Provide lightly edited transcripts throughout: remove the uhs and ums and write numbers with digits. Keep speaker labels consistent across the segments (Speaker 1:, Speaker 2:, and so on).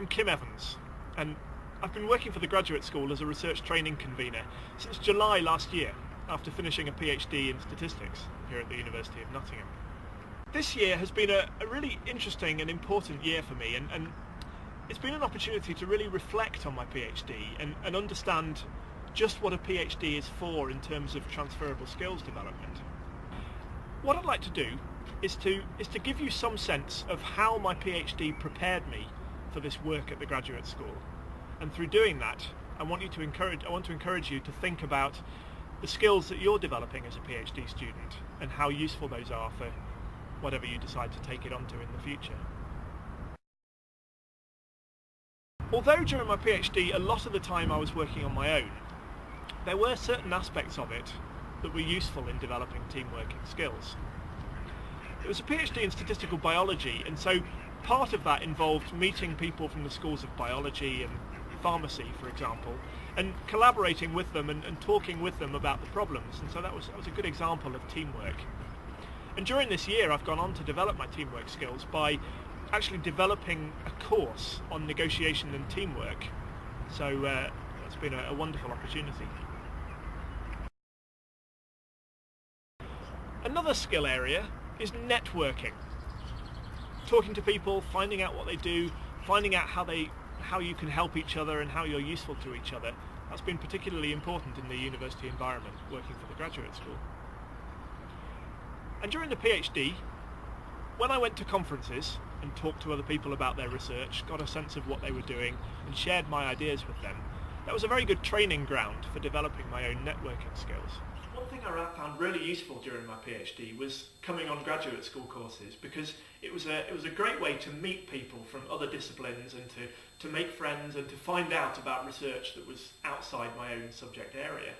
Speaker 1: I'm Kim Evans, and I've been working for the graduate school as a research training convener since July last year, after finishing a PhD in statistics here at the University of Nottingham. This year has been a really interesting and important year for me, and it's been an opportunity to really reflect on my PhD and understand just what a PhD is for in terms of transferable skills development. What I'd like to do is to give you some sense of how my PhD prepared me for this work at the graduate school, and through doing that I want to encourage you to think about the skills that you're developing as a PhD student and how useful those are for whatever you decide to take it onto in the future. Although during my PhD a lot of the time I was working on my own, there were certain aspects of it that were useful in developing teamworking skills. It was a PhD in statistical biology, and so part of that involved meeting people from the schools of biology and pharmacy, for example, and collaborating with them and talking with them about the problems, and so that was a good example of teamwork. And during this year I've gone on to develop my teamwork skills by actually developing a course on negotiation and teamwork, so that's been a wonderful opportunity. Another skill area is networking. Talking to people, finding out what they do, finding out how you can help each other and how you're useful to each other. That's been particularly important in the university environment, working for the graduate school. And during the PhD, when I went to conferences and talked to other people about their research, got a sense of what they were doing and shared my ideas with them, that was a very good training ground for developing my own networking skills. One thing I found really useful during my PhD was coming on graduate school courses, because it was a great way to meet people from other disciplines and to make friends and to find out about research that was outside my own subject area.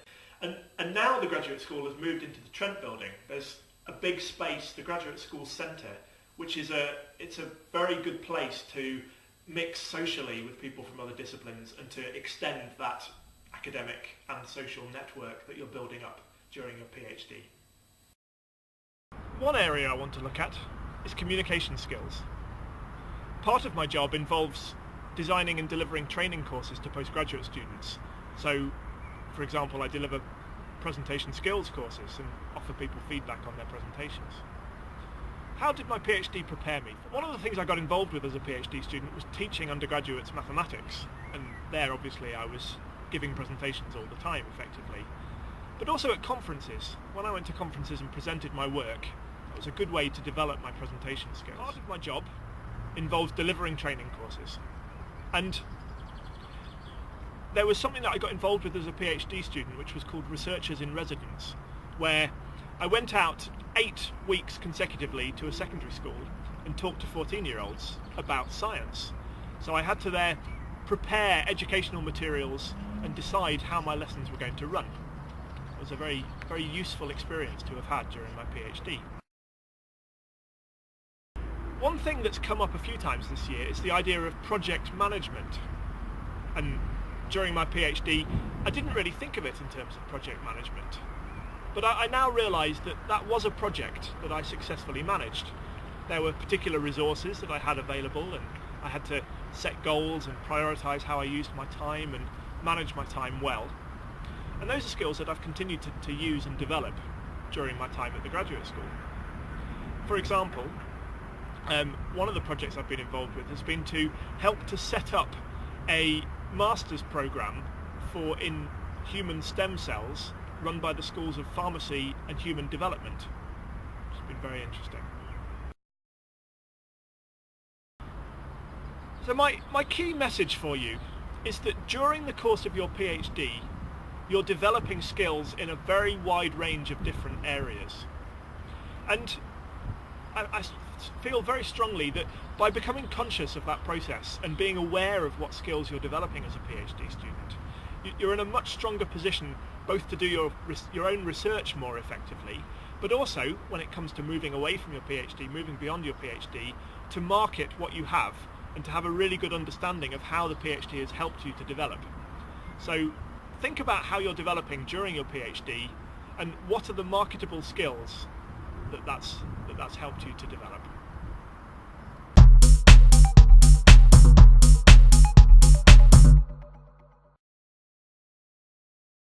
Speaker 1: And now the graduate school has moved into the Trent building. There's a big space, the graduate school centre, which is it's a very good place to mix socially with people from other disciplines and to extend that academic and social network that you're building up during your PhD. One area I want to look at is communication skills. Part of my job involves designing and delivering training courses to postgraduate students. So, for example, I deliver presentation skills courses and offer people feedback on their presentations. How did my PhD prepare me? One of the things I got involved with as a PhD student was teaching undergraduates mathematics, and there obviously I was giving presentations all the time effectively. But also at conferences. When I went to conferences and presented my work, it was a good way to develop my presentation skills. Part of my job involves delivering training courses, and there was something that I got involved with as a PhD student which was called Researchers in Residence, where I went out 8 weeks consecutively to a secondary school and talked to 14-year-olds about science. So I had to there prepare educational materials and decide how my lessons were going to run. It was a very, very useful experience to have had during my PhD. One thing that's come up a few times this year is the idea of project management. And during my PhD, I didn't really think of it in terms of project management. But I now realise that that was a project that I successfully managed. There were particular resources that I had available, and I had to set goals and prioritise how I used my time and manage my time well. And those are skills that I've continued to use and develop during my time at the graduate school. For example, one of the projects I've been involved with has been to help to set up a master's programme in human stem cells run by the schools of pharmacy and human development. It's been very interesting. So my key message for you is that during the course of your PhD, you're developing skills in a very wide range of different areas. And I feel very strongly that by becoming conscious of that process and being aware of what skills you're developing as a PhD student, you're in a much stronger position both to do your own research more effectively, but also when it comes to moving away from your PhD, moving beyond your PhD, to market what you have and to have a really good understanding of how the PhD has helped you to develop. So think about how you're developing during your PhD and what are the marketable skills that's helped you to develop.